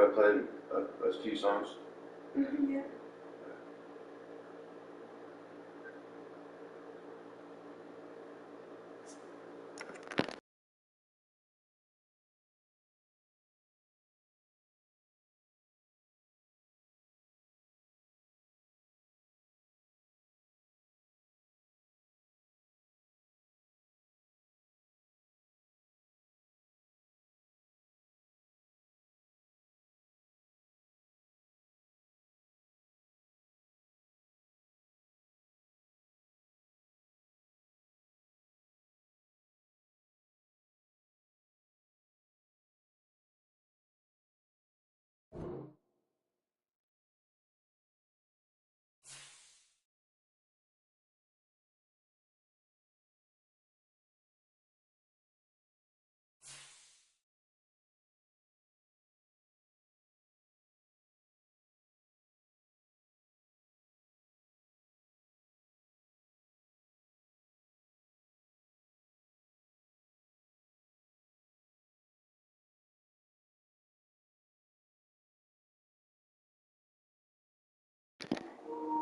I played a few songs? Yeah.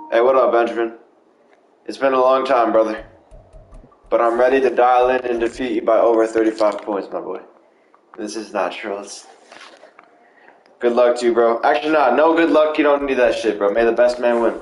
Hey, what up, Benjamin? It's been a long time, brother. But I'm ready to dial in and defeat you by over 35 points, my boy. This is not true. Good luck to you, bro. Actually, nah, no good luck. You don't need that shit, bro. May the best man win.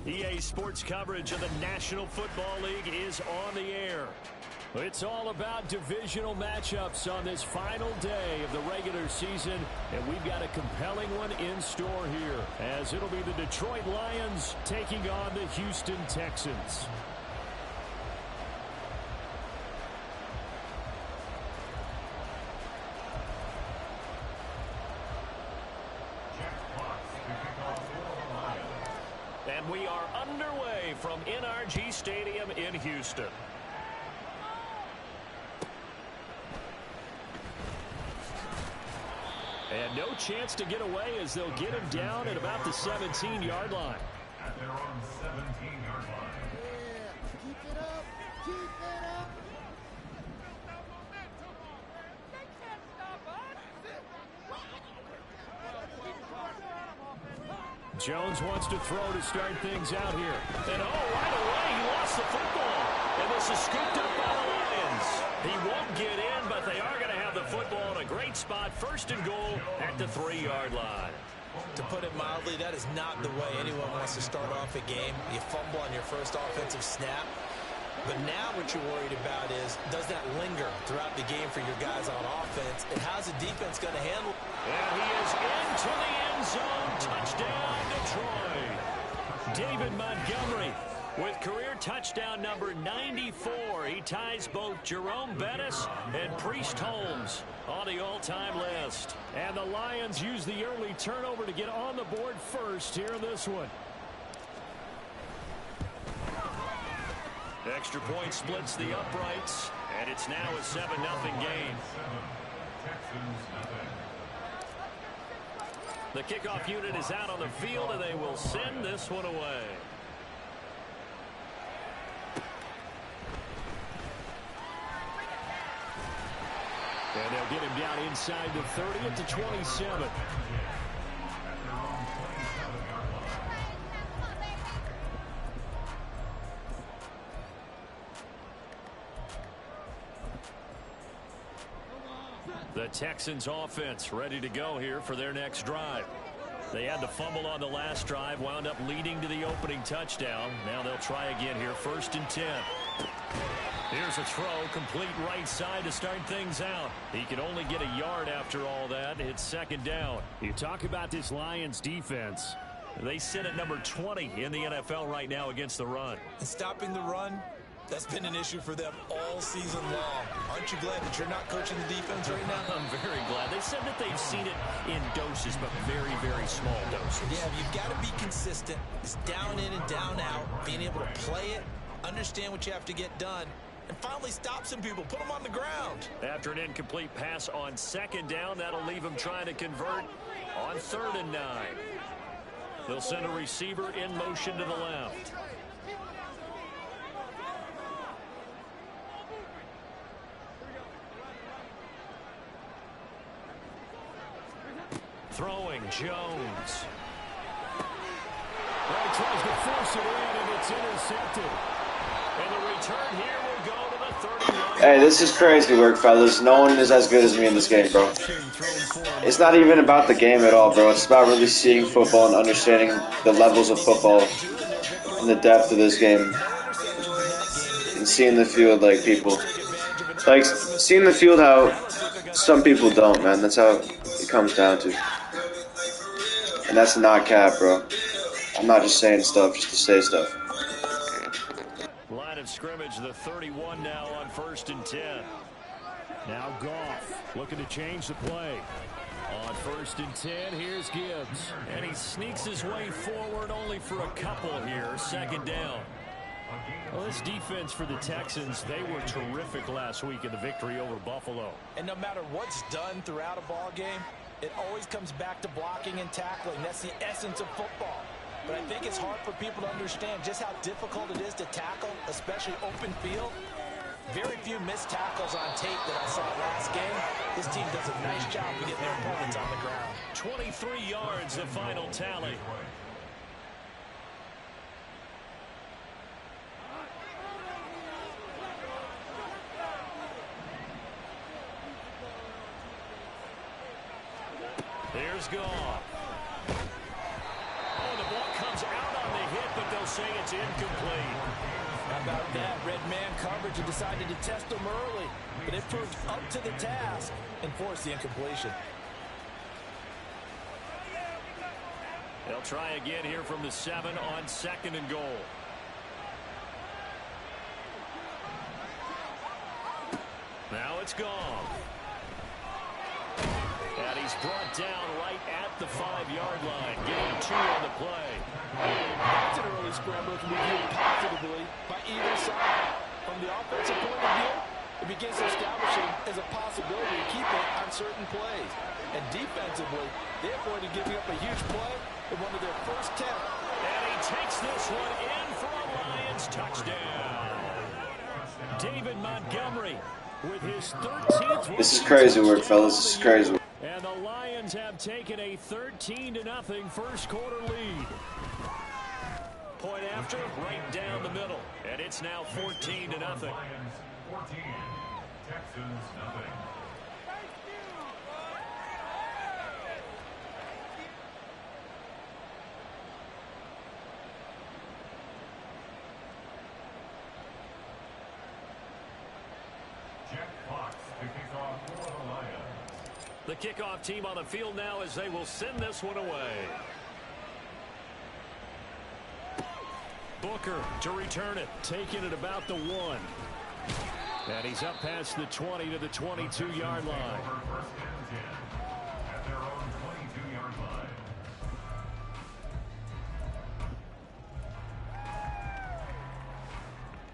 EA Sports coverage of the National Football League is on the air. It's all about divisional matchups on this final day of the regular season, and we've got a compelling one in store here, as it'll be the Detroit Lions taking on the Houston Texans. And we are underway from NRG Stadium in Houston. And no chance to get away as they'll get him down at about the 17-yard line. At their own 17-yard line. Yeah, keep it up, keep it up. Jones wants to throw to start things out here. And right away, he lost the football. And this is scooped up by the Lions. He won't get in, but they are going to have the football in a great spot. First and goal at the 3-yard line. To put it mildly, that is not the way anyone wants to start off a game. You fumble on your first offensive snap. But now what you're worried about is, does that linger throughout the game for your guys on offense? And how's the defense going to handle it? And he is into the end zone. Touchdown, Detroit. David Montgomery with career touchdown number 94. He ties both Jerome Bettis and Priest Holmes on the all-time list. And the Lions use the early turnover to get on the board first here in this one. Extra point splits the uprights, and it's now a 7-0 game. The kickoff unit is out on the field, and they will send this one away. And they'll get him down inside the 30 at the 27. The Texans offense ready to go here for their next drive. They had the fumble on the last drive, wound up leading to the opening touchdown. Now they'll try again here, 1st and 10. Here's a throw, complete right side to start things out. He can only get a yard after all that. It's 2nd down. You talk about this Lions defense. They sit at number 20 in the NFL right now against the run. And stopping the run, that's been an issue for them all season long. Aren't you glad that you're not coaching the defense right now? I'm very glad. They said that they've seen it in doses, but very, very small doses. Yeah, you've got to be consistent. It's down in and down out, being able to play it, understand what you have to get done, and finally stop some people, put them on the ground. After an incomplete pass on 2nd down, that'll leave them trying to convert on 3rd and 9. They'll send a receiver in motion to the left. Throwing, Jones. Well, he tries to force it in, and it's intercepted. And the return here will go to the 31. Hey, this is crazy work, fellas. No one is as good as me in this game, bro. It's not even about the game at all, bro. It's about really seeing football and understanding the levels of football and the depth of this game. And seeing the field like people. Like, seeing the field how some people don't, man. That's how it comes down to. And that's not cap, bro. I'm not just saying stuff just to say stuff. Line of scrimmage, the 31 now on 1st and 10. Now Goff looking to change the play. On 1st and 10, here's Gibbs. And he sneaks his way forward only for a couple here. 2nd down. Well, this defense for the Texans, they were terrific last week in the victory over Buffalo. And no matter what's done throughout a ball game, it always comes back to blocking and tackling. That's the essence of football. But I think it's hard for people to understand just how difficult it is to tackle, especially open field. Very few missed tackles on tape that I saw last game. This team does a nice job of getting their opponents on the ground. 23 yards, the final tally. Here's Goff. Oh, the ball comes out on the hit, but they'll say it's incomplete. How about that? Red man coverage and decided to test him early, but it proved up to the task and forced the incompletion. They'll try again here from the 7 on 2nd and goal. Now it's Goff. And he's brought down right at the 5-yard line, getting 2 on the play. That's an early scramble can be viewed positively by either side. From the offensive point of view, it begins establishing as a possibility to keep it on certain plays. And defensively, they avoided giving up a huge play in one of their first 10. And he takes this one in for a Lions touchdown. David Montgomery with his 13th. This is crazy work, fellas. This is crazy work. And the Lions have taken a 13-0 first quarter lead. Point after, right down the middle. And it's now 14-0. Lions 14, Texans nothing. Jack Fox to kick off for the Lions. The kickoff team on the field now as they will send this one away. Booker to return it, taking it about the 1. And he's up past the 20 to the 22-yard line. First and 10 at their own 22-yard line.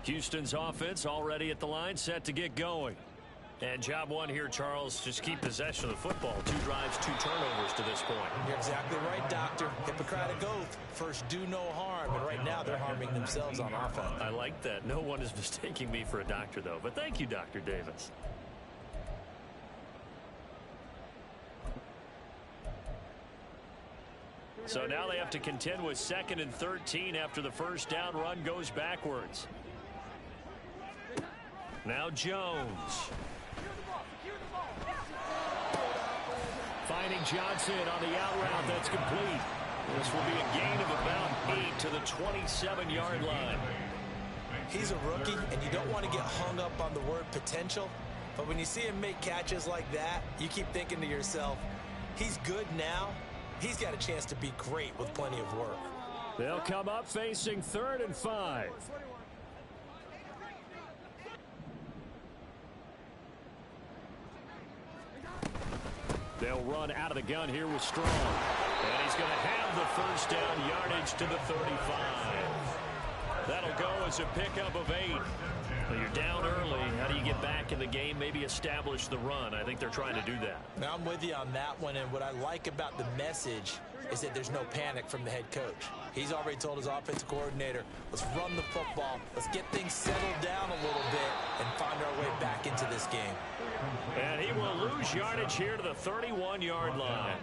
Houston's offense already at the line, set to get going. And job one here, Charles, just keep possession of the football. 2 drives, 2 turnovers to this point. You're exactly right, Doctor. Hippocratic oath. First, do no harm. And right now, they're harming themselves on offense. I like that. No one is mistaking me for a doctor, though. But thank you, Dr. Davis. So now they have to contend with 2nd and 13 after the first down run goes backwards. Now Jones. Finding Johnson on the out route. That's complete. This will be a gain of about 8 to the 27-yard line. He's a rookie, and you don't want to get hung up on the word potential. But when you see him make catches like that, you keep thinking to yourself, he's good now. He's got a chance to be great with plenty of work. They'll come up facing 3rd and 5. They'll run out of the gun here with Strong. And he's going to have the first down yardage to the 35. That'll go as a pickup of 8. Well, you're down early. How do you get back in the game? Maybe establish the run. I think they're trying to do that. Now, I'm with you on that one, and what I like about the message is that there's no panic from the head coach. He's already told his offensive coordinator, let's run the football, let's get things settled down a little bit and find our way back into this game. And he will lose yardage here to the 31-yard line.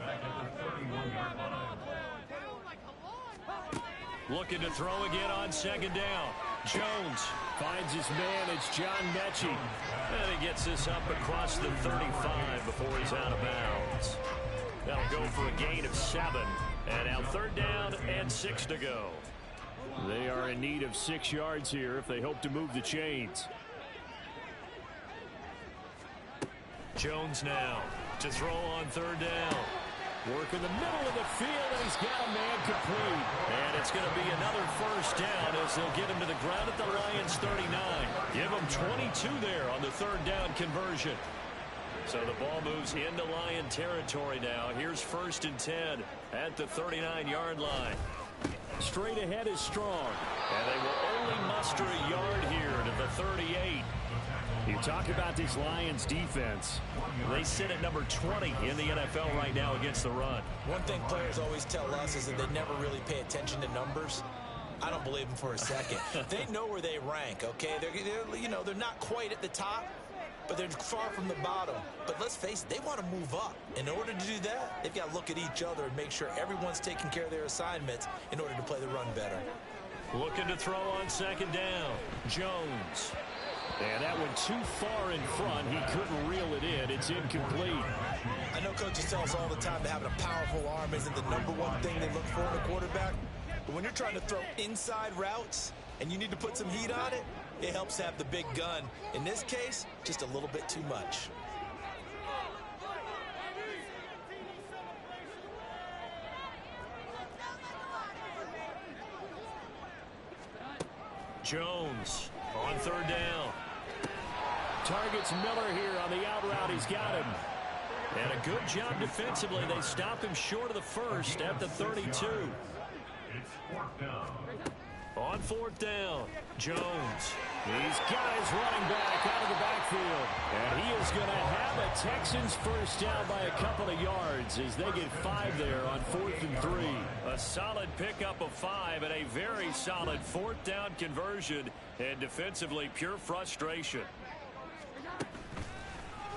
Looking to throw again on 2nd down. Jones finds his man. It's John Mechie. And he gets this up across the 35 before he's out of bounds. That'll go for a gain of 7. And now 3rd down and 6 to go. They are in need of 6 yards here if they hope to move the chains. Jones now to throw on 3rd down. Work in the middle of the field, and he's got a man complete. And it's going to be another first down as they'll get him to the ground at the Lions' 39. Give him 22 there on the 3rd down conversion. So the ball moves into Lion territory now. Here's 1st and 10 at the 39-yard line. Straight ahead is Strong. And they will only muster a yard here to the 38. You talk about this Lions defense. They sit at number 20 in the NFL right now against the run. One thing players always tell us is that they never really pay attention to numbers. I don't believe them for a second. They know where they rank, okay? They're not quite at the top, but they're far from the bottom. But let's face it, they want to move up. In order to do that, they've got to look at each other and make sure everyone's taking care of their assignments in order to play the run better. Looking to throw on 2nd down. Jones. And that one too far in front. He couldn't reel it in. It's incomplete. I know coaches tell us all the time that having a powerful arm isn't the #1 thing they look for in a quarterback. But when you're trying to throw inside routes and you need to put some heat on it, it helps have the big gun. In this case, just a little bit too much. Jones on 3rd down. Targets Miller here on the out route. He's got him. And a good job defensively. They stop him short of the 1st at the 32. It's 4th down. On 4th down, Jones. He's got his running back out of the backfield. And he is going to have a Texans first down by a couple of yards as they get 5 there on 4th and 3. A solid pickup of 5 and a very solid 4th down conversion. And defensively, pure frustration.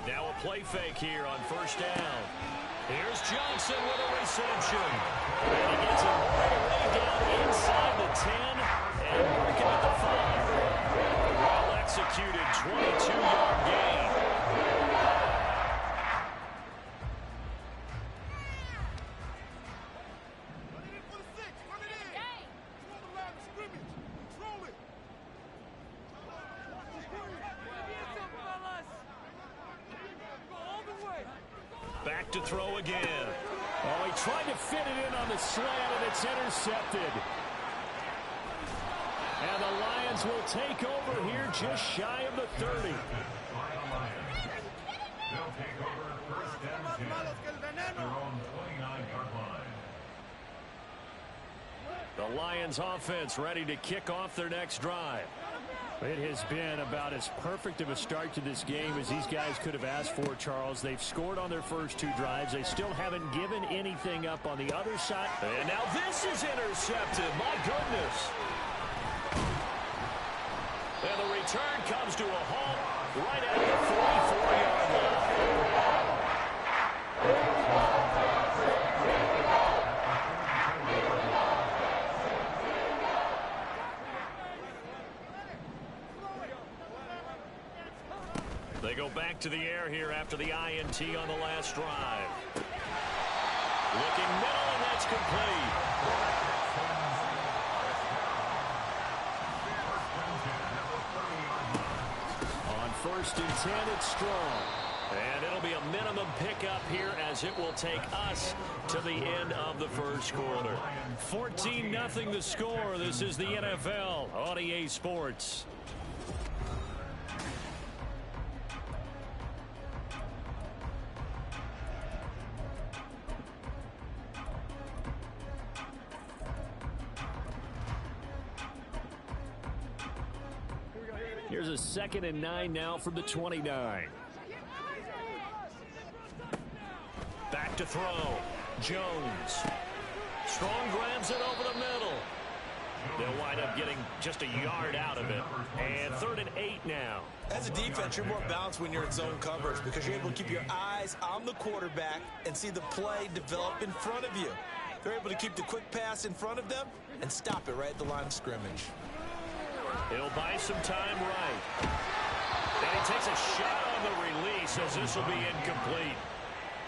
Now a play fake here on 1st down. Here's Johnson with a reception. And he gets it all the way down inside the 10 and working at the 5. Well executed 22-yard gain. Back to throw again. Oh, he tried to fit it in on the slant, and it's intercepted. And the Lions will take over here just shy of the 30. They'll take over 1st and 10 at their own 29-yard line. The Lions offense ready to kick off their next drive. It has been about as perfect of a start to this game as these guys could have asked for, Charles. They've scored on their first 2 drives. They still haven't given anything up on the other side. And now this is intercepted. My goodness. And the return comes to a halt right at the 44-yard line. They go back to the air here after the INT on the last drive. Looking middle, and that's complete. On 1st and 10, it's Strong. And it'll be a minimum pickup here as it will take us to the end of the first quarter. 14-0 the score. This is the NFL on EA Sports. Here's a 2nd and 9 now from the 29. Back to throw. Jones. Strong grabs it over the middle. They'll wind up getting just a yard out of it. And 3rd and 8 now. As a defense, you're more balanced when you're in zone coverage because you're able to keep your eyes on the quarterback and see the play develop in front of you. They're able to keep the quick pass in front of them and stop it right at the line of scrimmage. He'll buy some time right. And he takes a shot on the release as this will be incomplete.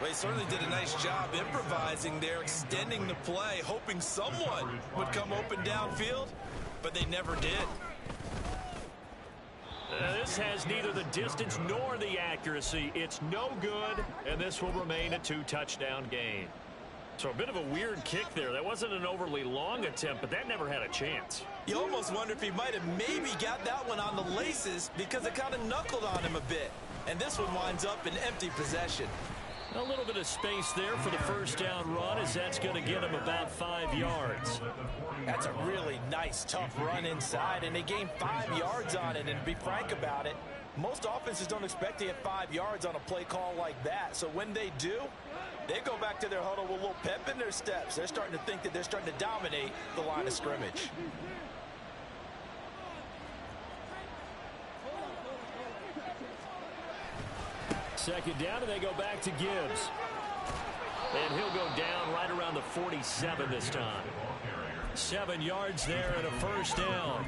Well, he certainly did a nice job improvising there, extending the play, hoping someone would come open downfield, but they never did. This has neither the distance nor the accuracy. It's no good, and this will remain a 2-touchdown game. So a bit of a weird kick there. That wasn't an overly long attempt, but that never had a chance. You almost wonder if he might have maybe got that one on the laces because it kind of knuckled on him a bit. And this one winds up in empty possession. A little bit of space there for the first down run as that's going to get him about 5 yards. That's a really nice, tough run inside, and they gained 5 yards on it. And to be frank about it, most offenses don't expect to get 5 yards on a play call like that. So when they do, they go back to their huddle with a little pep in their steps. They're starting to think that they're starting to dominate the line of scrimmage. Second down, and they go back to Gibbs. And he'll go down right around the 47 this time. 7 yards there and a first down.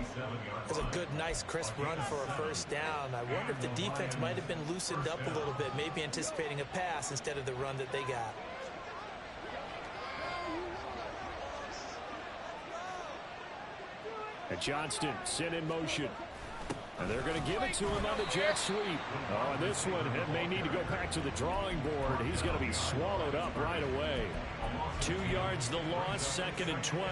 That's a good, nice, crisp run for a first down. I wonder if the defense might have been loosened up a little bit, maybe anticipating a pass instead of the run that they got. And Johnston sent in motion. And they're going to give it to him on the jet sweep. Oh, and this one may need to go back to the drawing board. He's going to be swallowed up right away. 2 yards the loss, 2nd and 12.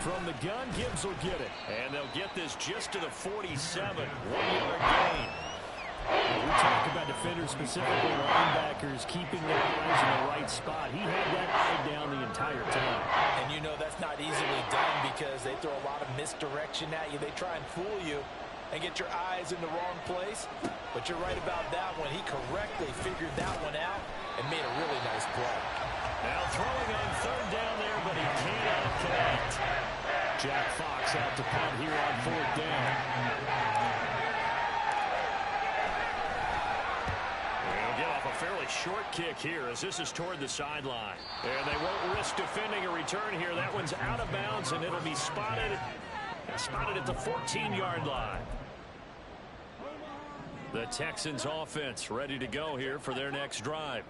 From the gun, Gibbs will get it. And they'll get this just to the 47. 1-yard gain. We talk about defenders, specifically linebackers, keeping their eyes in the right spot. He had that eye down the entire time. And you know that's not easily done because they throw a lot of misdirection at you. They try and fool you and get your eyes in the wrong place. But you're right about that one. He correctly figured that one out and made a really nice play. Now throwing on 3rd down there, but he cannot connect. Jack Fox out to punt here on 4th down. They'll get off a fairly short kick here as this is toward the sideline. And they won't risk defending a return here. That one's out of bounds, and it'll be spotted at the 14-yard line. The Texans offense ready to go here for their next drive.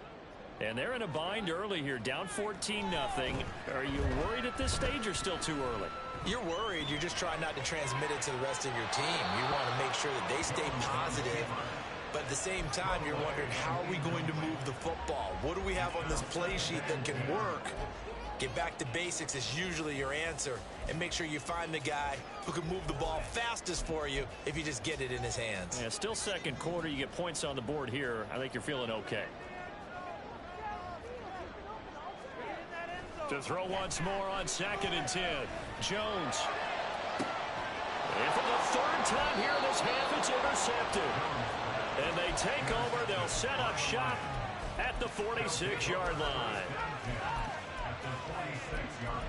And they're in a bind early here, down 14-0. Are you worried at this stage or still too early? You're worried. You're just trying not to transmit it to the rest of your team. You want to make sure that they stay positive. But at the same time, you're wondering, how are we going to move the football? What do we have on this play sheet that can work? Get back to basics is usually your answer, and make sure you find the guy who can move the ball fastest for you if you just get it in his hands. Yeah, still second quarter. You get points on the board here. I think you're feeling okay. To throw once more on 2nd and 10. Jones. And for the 3rd time here in this half, it's intercepted. And they take over. They'll set up shop at the 46-yard line. At the 46-yard line.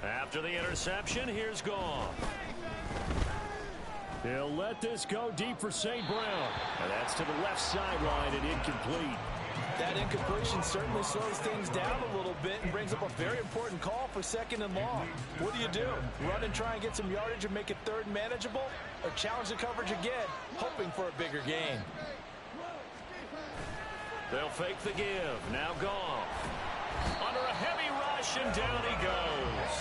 After the interception, here's Goff. He'll let this go deep for St. Brown. And that's to the left sideline and incomplete. That incompletion certainly slows things down a little bit and brings up a very important call for 2nd and long. What do? Run and try and get some yardage and make it 3rd and manageable? Or challenge the coverage again, hoping for a bigger gain? They'll fake the give. Now Goff. Under a heavy rush, and down he goes.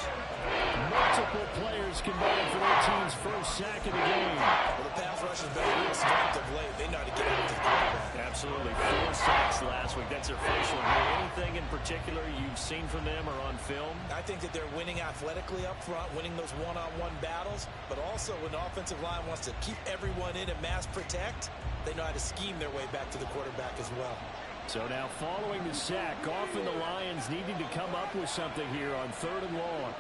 Multiple players combined for their team's first sack of the game. Well, the pass rush has been a real strength of late. They know how to get out to the quarterback. Absolutely. 4 sacks last week. That's their first one. Anything in particular you've seen from them or on film? I think that they're winning athletically up front, winning those one-on-one battles, but also when the offensive line wants to keep everyone in and mass protect, they know how to scheme their way back to the quarterback as well. So now following the sack, Goff and the Lions needing to come up with something here on 3rd and long.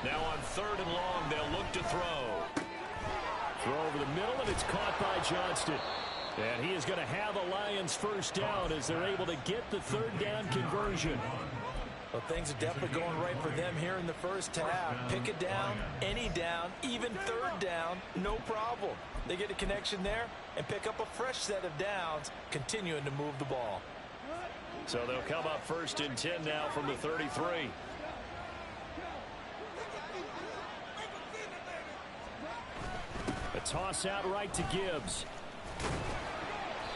Now on 3rd and long, they'll look to throw. Throw over the middle, and it's caught by Johnston. And he is going to have a Lions first down as they're able to get the 3rd down conversion. Well, things are definitely going right for them here in the first half. Pick it down, any down, even 3rd down, no problem. They get a connection there and pick up a fresh set of downs, continuing to move the ball. So they'll come up 1st and 10 now from the 33. A toss out right to Gibbs.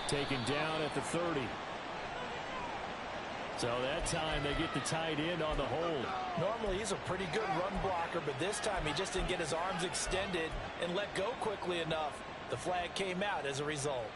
Taken down at the 30. So that time they get the tight end on the hold. Normally he's a pretty good run blocker, but this time he just didn't get his arms extended and let go quickly enough. The flag came out as a result.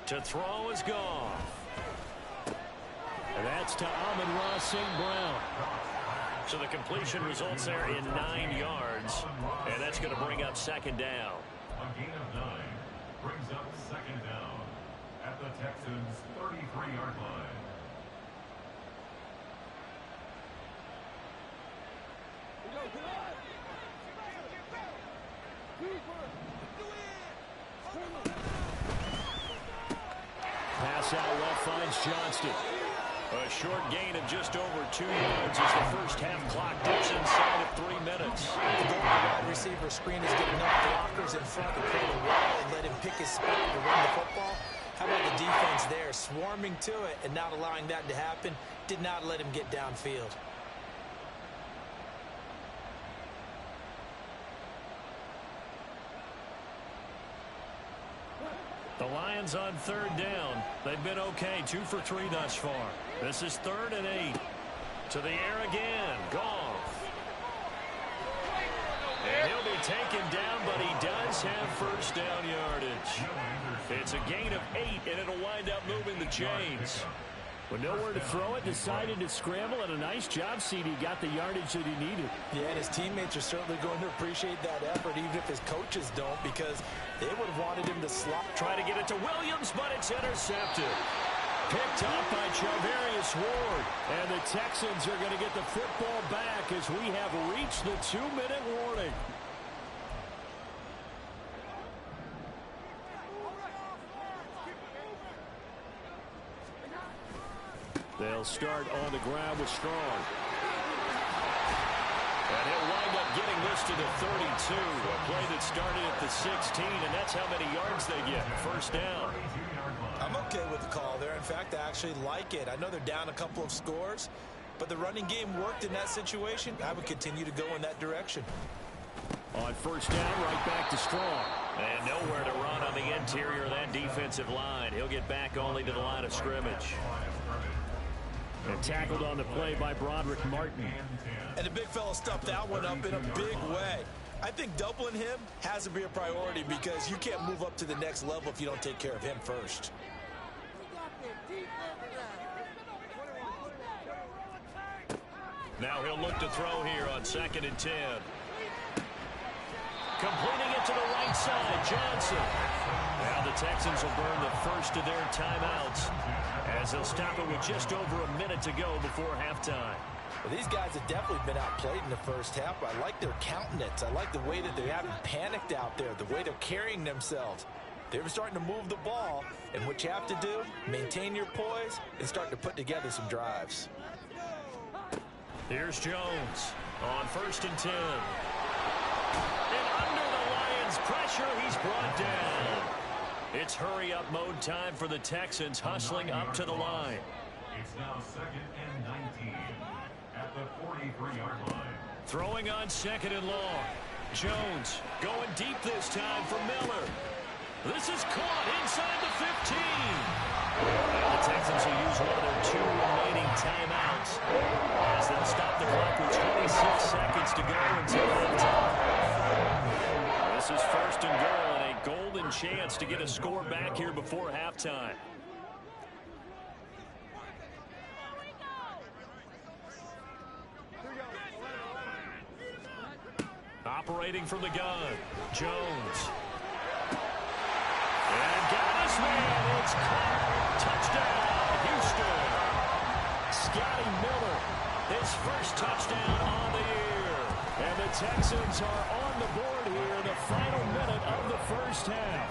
To throw is Goff. And that's to Amon-Ra St. Brown. So the completion results there in 9 yards. And that's going to bring up 2nd down. A gain of 9 brings up 2nd down at the Texans' 33-yard line. Pass out left finds Johnston. A short gain of just over 2 yards as the first half clock dips inside of 3 minutes. The goal of the wide receiver screen is get enough blockers in front to play the wall and let him pick his spot to run the football. How about the defense there, swarming to it and not allowing that to happen? Did not let him get downfield. The Lions on 3rd down. They've been okay, 2 for 3 thus far. This is 3rd and 8. To the air again. Goff. And he'll be taken down, but he does have first down yardage. It's a gain of 8, and it'll wind up moving the chains. With nowhere to throw it, decided to scramble, and a nice job, CD. Got the yardage that he needed. Yeah, and his teammates are certainly going to appreciate that effort, even if his coaches don't, because they would have wanted him to slot. Try to get it to Williams, but it's intercepted. Picked up by Charvarius Ward. And the Texans are going to get the football back as we have reached the 2-minute warning. returning. They'll start on the ground with Strong. And he'll wind up getting this to the 32. A play that started at the 16, and that's how many yards they get. First down. I'm okay with the call there. In fact, I actually like it. I know they're down a couple of scores, but the running game worked in that situation. I would continue to go in that direction. On first down, right back to Strong. And nowhere to run on the interior of that defensive line. He'll get back only to the line of scrimmage. And tackled on the play by Broderick Martin. And the big fella stuffed that one up in a big way. I think doubling him has to be a priority because you can't move up to the next level if you don't take care of him first. Now he'll look to throw here on 2nd and 10. Completing it to the right side, Johnson. Now the Texans will burn the first of their timeouts as they'll stop it with just over a minute to go before halftime. Well, these guys have definitely been outplayed in the first half. I like their countenance. I like the way that they haven't panicked out there, the way they're carrying themselves. They're starting to move the ball, and what you have to do, maintain your poise and start to put together some drives. Here's Jones on 1st and 10. And under the Lions' pressure, he's brought down. It's hurry-up mode time for the Texans, hustling up to the line. It's now 2nd and 19 at the 43-yard line. Throwing on 2nd and long. Jones going deep this time for Miller. This is caught inside the 15. And the Texans will use one of their 2 remaining timeouts as they'll stop the clock with 26 seconds to go until halftime. This is 1st and goal and a golden chance to get a score back here before halftime. Operating from the gun, Jones. And got his man. It's caught. Touchdown, Houston. Scotty Miller, his first touchdown on the year. And the Texans are on the board here in the final minute of the first half.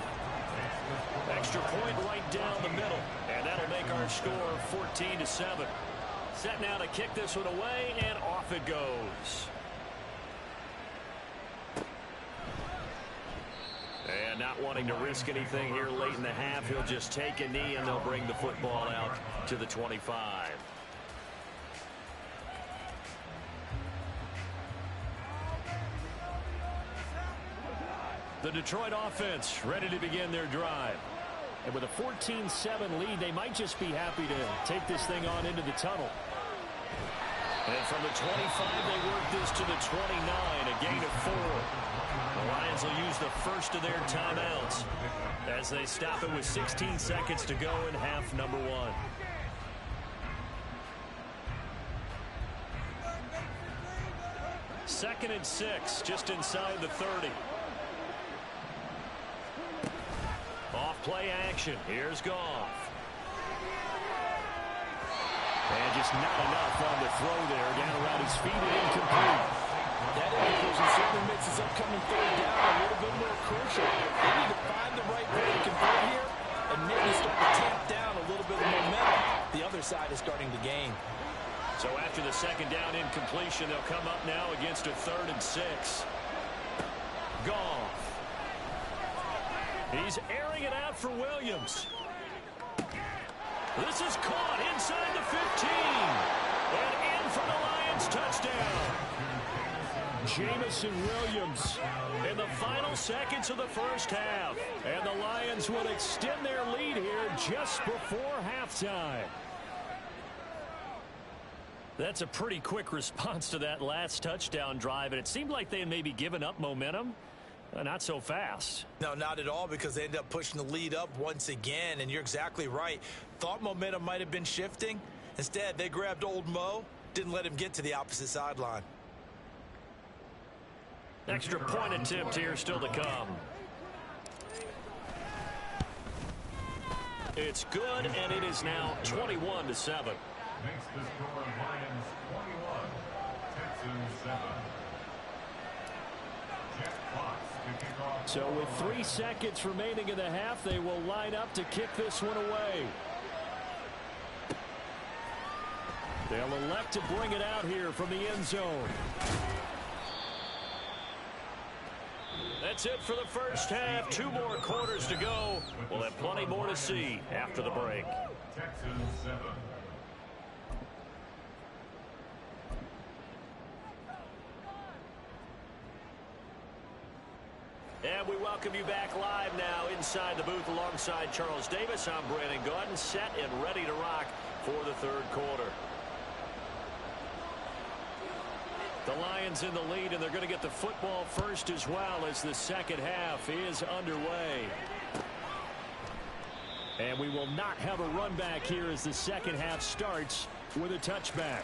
Extra point right down the middle. And that'll make our score 14-7. Set now to kick this one away, and off it goes. And not wanting to risk anything here late in the half, he'll just take a knee and they'll bring the football out to the 25. The Detroit offense ready to begin their drive. And with a 14-7 lead, they might just be happy to take this thing on into the tunnel. And from the 25, they work this to the 29, a gain of 4. The Lions will use the first of their timeouts as they stop it with 16 seconds to go in half number 1. Second and 6, just inside the 30. Off play action. Here's Goff. And just not enough on the throw there. Down around his feet and incomplete. That inclusion certainly makes his upcoming 3rd down a little bit more crucial. They need to find the right way to convert here and maybe start to tamp down a little bit of momentum. The other side is starting to gain. So after the 2nd down incompletion, they'll come up now against a 3rd and 6. Goff. He's airing it out for Williams. This is caught inside the 15. And in for the Lions touchdown. Jamison Williams in the final seconds of the first half. And the Lions will extend their lead here just before halftime. That's a pretty quick response to that last touchdown drive. And it seemed like they had maybe given up momentum. Not so fast. No, not at all, because they ended up pushing the lead up once again, and you're exactly right. Thought momentum might have been shifting. Instead, they grabbed old Mo, didn't let him get to the opposite sideline. Extra point attempt here still to come. It's good, and it is now 21-7. Makes the score Lions 21, Texans 7. So with 3 seconds remaining in the half, they will line up to kick this one away. They'll elect to bring it out here from the end zone. That's it for the first half. 2 more quarters to go. We'll have plenty more to see after the break. Texans 7. And we welcome you back live now inside the booth alongside Charles Davis. I'm Brandon Gaudin, set and ready to rock for the third quarter. The Lions in the lead, and they're going to get the football first as well as the second half is underway. And we will not have a run back here as the second half starts with a touchback.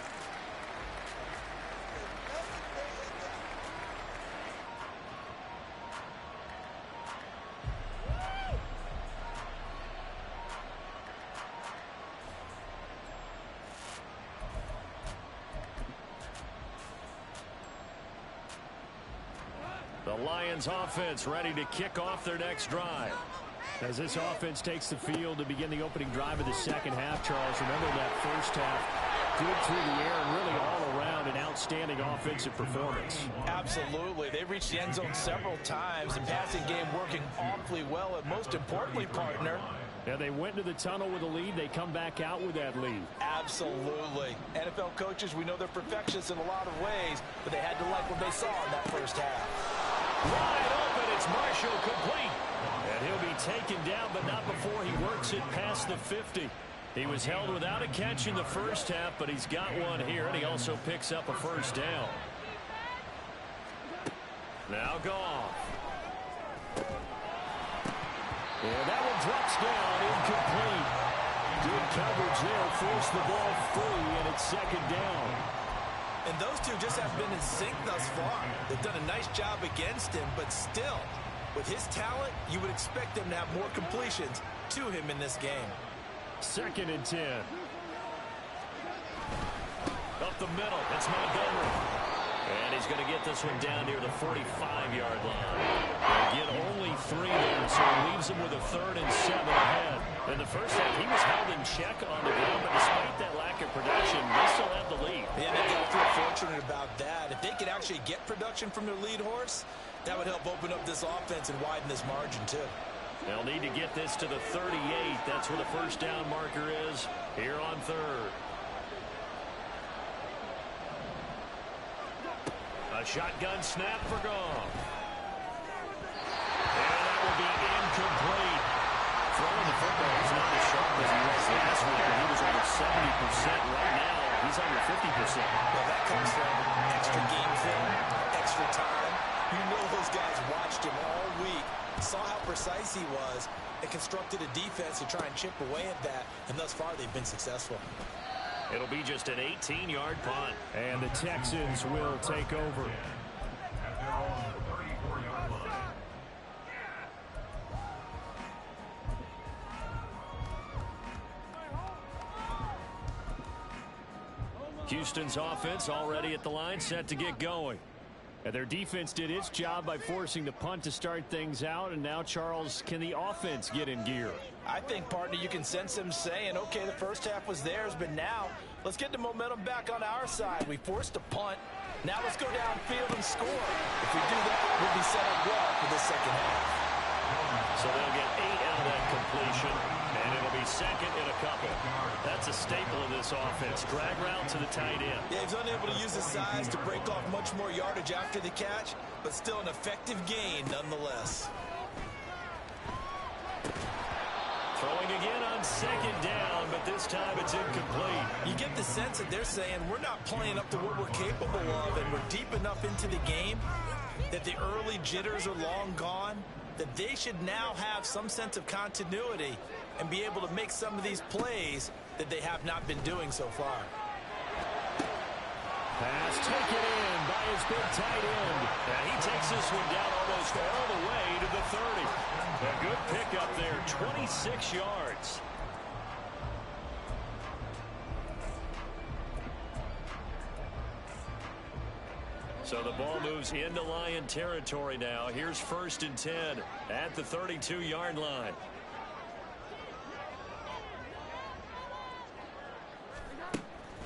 The Lions offense ready to kick off their next drive. As this offense takes the field to begin the opening drive of the second half, Charles, remember that first half, good through the air and really all around an outstanding offensive performance. Absolutely. They reached the end zone several times. The passing game working awfully well, and most importantly, partner, yeah, they went to the tunnel with a lead. They come back out with that lead. Absolutely. NFL coaches, we know they're perfectionists in a lot of ways, but they had to like what they saw in that first half. Wide open, it's Marshall, complete. And he'll be taken down, but not before he works it past the 50. He was held without a catch in the first half, but he's got one here, and he also picks up a first down. Now Goff. And that one drops down, incomplete. Good coverage there, forced the ball free, and it's second down. And those two just have been in sync thus far. They've done a nice job against him, but still, with his talent, you would expect them to have more completions to him in this game. 2nd and 10. Up the middle, it's Montgomery. And he's going to get this one down near the 45-yard line. They'll get only 3 there, so it leaves him with a 3rd and 7 ahead. In the first half, he was held in check on the ground, but despite that lack of production, they still have the lead. Yeah, they got to feel fortunate about that. If they could actually get production from their lead horse, that would help open up this offense and widen this margin, too. They'll need to get this to the 38. That's where the first down marker is here on 3rd. A shotgun snap for Goff. And that will be incomplete. Throwing the football, he's not as sharp as he was last week, but he was over 70%. Right now, he's under 50%. Well, that comes from extra game film, extra time. You know those guys watched him all week, saw how precise he was, and constructed a defense to try and chip away at that, and thus far they've been successful. It'll be just an 18-yard punt. And the Texans will take over. At their own 34-yard line. Houston's offense already at the line, set to get going. And their defense did its job by forcing the punt to start things out. And now, Charles, can the offense get in gear? I think, partner, you can sense him saying, okay, the first half was theirs, but now let's get the momentum back on our side. We forced a punt. Now let's go downfield and score. If we do that, we'll be set up well for the second half. So they'll get 8 out of that completion, and it'll be second and a couple. That's a staple of this offense. Drag route to the tight end. Yeah, he's unable to use his size to break off much more yardage after the catch, but still an effective gain nonetheless. Throwing again on second down, but this time it's incomplete. You get the sense that they're saying we're not playing up to what we're capable of, and we're deep enough into the game that the early jitters are long gone, that they should now have some sense of continuity and be able to make some of these plays that they have not been doing so far. Pass taken in by his big tight end. And he takes this one down almost all the way to the 30. A good pickup there, 26 yards. So the ball moves into Lion territory now. Here's 1st and 10 at the 32-yard line.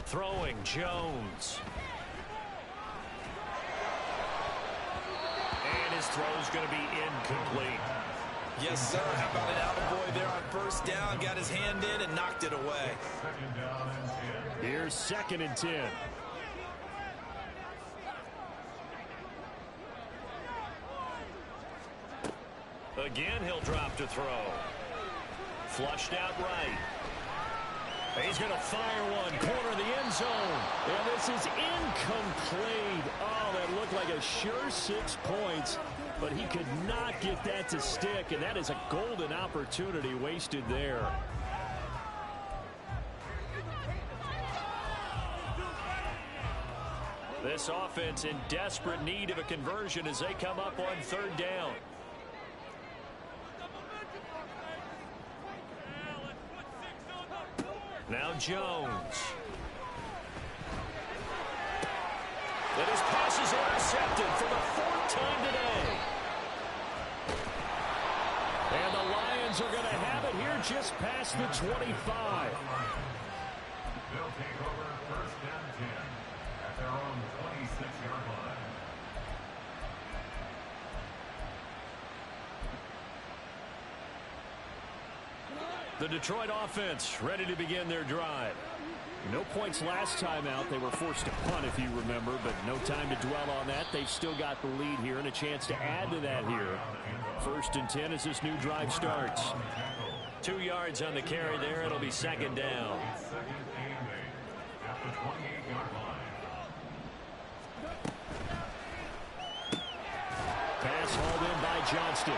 Throwing Jones. And his throw's going to be incomplete. Yes, sir. How about an attaboy there on 1st down? Got his hand in and knocked it away. Here's 2nd and 10. Again, he'll drop to throw. Flushed out right. He's going to fire one, corner of the end zone. And this is incomplete. Oh, that looked like a sure 6 points, but he could not get that to stick, and that is a golden opportunity wasted there. This offense in desperate need of a conversion as they come up on 3rd down. Now Jones. And his pass is intercepted for the 4th time today. And the Lions are going to have it here just past the 25. They'll take over 1st and 10 at their own 26-yard line. The Detroit offense ready to begin their drive. No points last time out. They were forced to punt, if you remember, but no time to dwell on that. They've still got the lead here and a chance to add to that here. 1st and 10 as this new drive starts. 2 yards on the carry there. It'll be 2nd down. Pass hauled in by Johnston.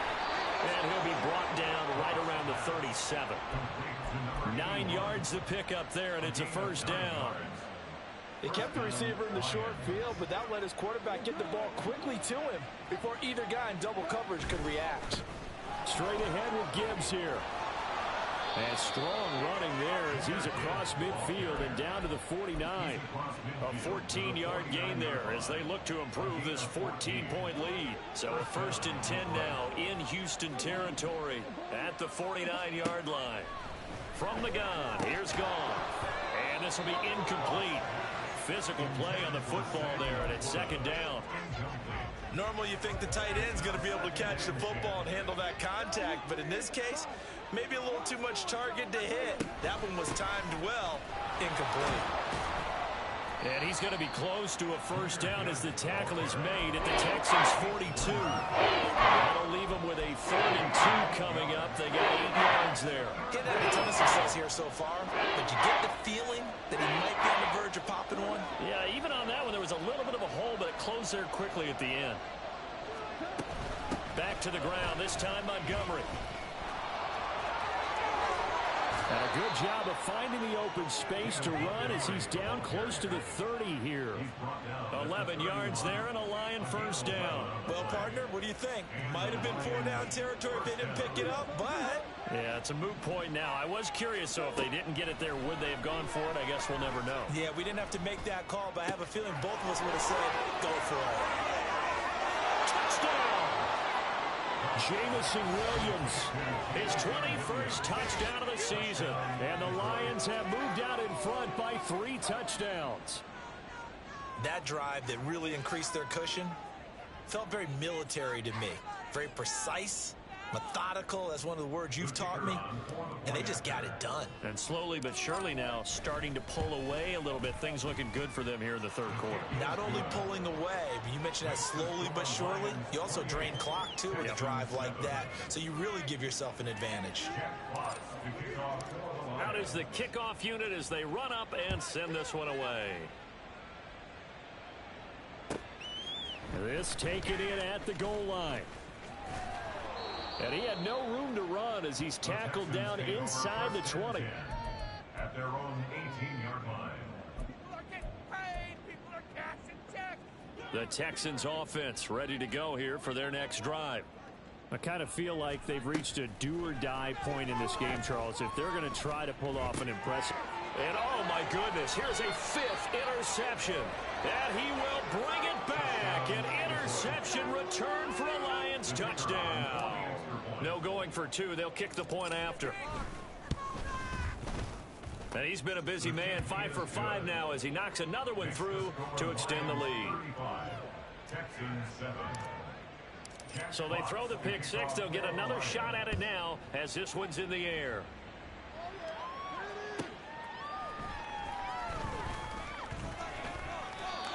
And he'll be brought down right around the 37. 9 yards to pick up there, and it's a 1st down. They kept the receiver in the short field, but that let his quarterback get the ball quickly to him before either guy in double coverage could react. Straight ahead with Gibbs here. And strong running there as he's across midfield and down to the 49. A 14-yard gain there as they look to improve this 14-point lead. So a 1st and 10 now in Houston territory at the 49-yard line. From the gun, here's Gone. And this will be incomplete. Physical play on the football there, and it's 2nd down. Normally you think the tight end's going to be able to catch the football and handle that contact, but in this case, maybe a little too much target to hit. That one was timed well. Incomplete. And he's going to be close to a 1st down as the tackle is made at the Texans' 42. That'll leave them with a 3rd and 2 coming up. They got 8 yards there. He's had a ton of success here so far, but you get the feeling that he might be on the verge of popping one. Yeah, even on that one, there was a little bit of a hole, but it closed there quickly at the end. Back to the ground, this time Montgomery. And a good job of finding the open space to run as he's down close to the 30 here. 11 yards there and a Lion 1st down. Well, partner, what do you think? Might have been 4-down territory if they didn't pick it up, but... Yeah, it's a moot point now. I was curious, so if they didn't get it there, would they have gone for it? I guess we'll never know. Yeah, we didn't have to make that call, but I have a feeling both of us would have said, go for it. Touchdown! Jamison Williams, his 21st touchdown of the season. And the Lions have moved out in front by 3 touchdowns. That drive that really increased their cushion felt very military to me. Very precise, methodical, that's one of the words you've taught me. And they just got it done. And slowly but surely now starting to pull away a little bit. Things looking good for them here in the 3rd quarter. Not only pulling away, but you mentioned that slowly but surely. You also drain clock, too, with a drive like that. So you really give yourself an advantage. Out is the kickoff unit as they run up and send this one away. This taken in at the goal line. And he had no room to run as he's tackled down inside the 20. At their own 18-yard line. People are getting paid. People are cashing checks. The Texans offense ready to go here for their next drive. I kind of feel like they've reached a do-or-die point in this game, Charles, if they're going to try to pull off an impressive. And, oh, my goodness, here's a 5th interception. And he will bring it back. Second interception return for a Lions touchdown. No going for two. They'll kick the point after. And he's been a busy man, 5 for 5 now as he knocks another one through to extend the lead. So they throw the pick six. They'll get another shot at it now as this one's in the air.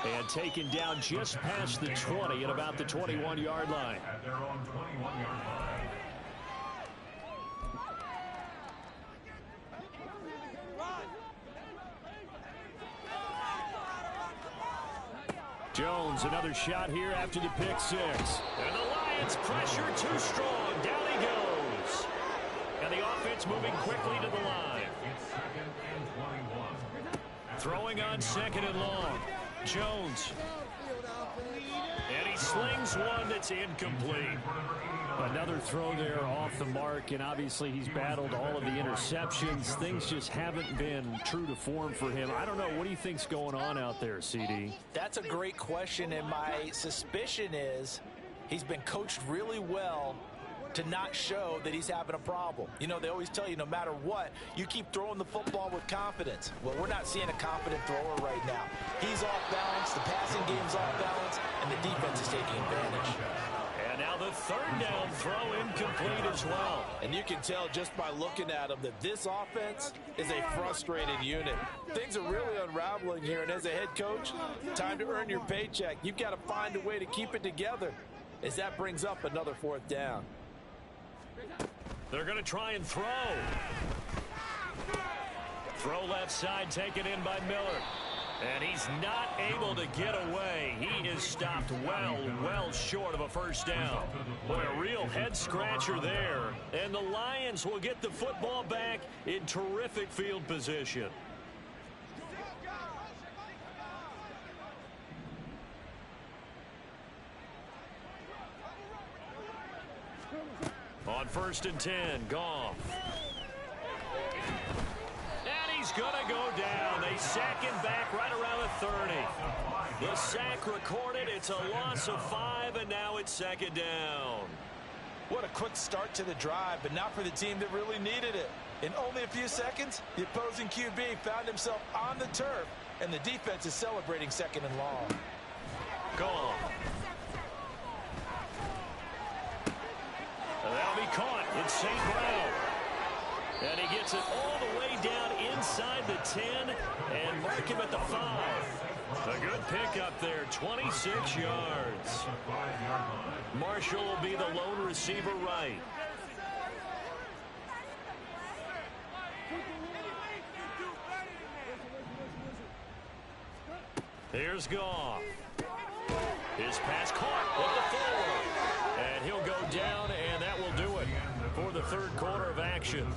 And taken down just past the 20 at about the 21-yard line. At their own 21-yard line. Jones, another shot here after the pick six. And the Lions pressure too strong. Down he goes. And the offense moving quickly to the line. It's 2nd and 21. Throwing on 2nd and long. Jones. And he slings one that's incomplete. Another throw there off the mark, and obviously he's battled all of the interceptions. Things just haven't been true to form for him. I don't know. What do you think's going on out there, CD? That's a great question, and my suspicion is he's been coached really well to not show that he's having a problem. You know, they always tell you no matter what, you keep throwing the football with confidence. Well, we're not seeing a confident thrower right now. He's off balance, the passing game's off balance, and the defense is taking advantage. And now the third down throw incomplete as well. And you can tell just by looking at him that this offense is a frustrated unit. Things are really unraveling here, and as a head coach, time to earn your paycheck. You've got to find a way to keep it together as that brings up another 4th down. They're going to try and throw. Throw left side taken in by Miller. And he's not able to get away. He is stopped well short of a first down. Boy, a real head-scratcher there. And the Lions will get the football back in terrific field position. On 1st and 10, Goff. And he's going to go down. They sack him back right around the 30. The sack recorded. It's a loss of 5, and now it's 2nd down. What a quick start to the drive, but not for the team that really needed it. In only a few seconds, the opposing QB found himself on the turf, and the defense is celebrating 2nd and long. Goff. That'll be caught. It's St. Brown. And he gets it all the way down inside the 10 and mark him at the 5. A good pickup there, 26 yards. Marshall will be the lone receiver right. Here's Goff. His pass caught with the forward. And he'll go down, and that will do it for the 3rd quarter of action.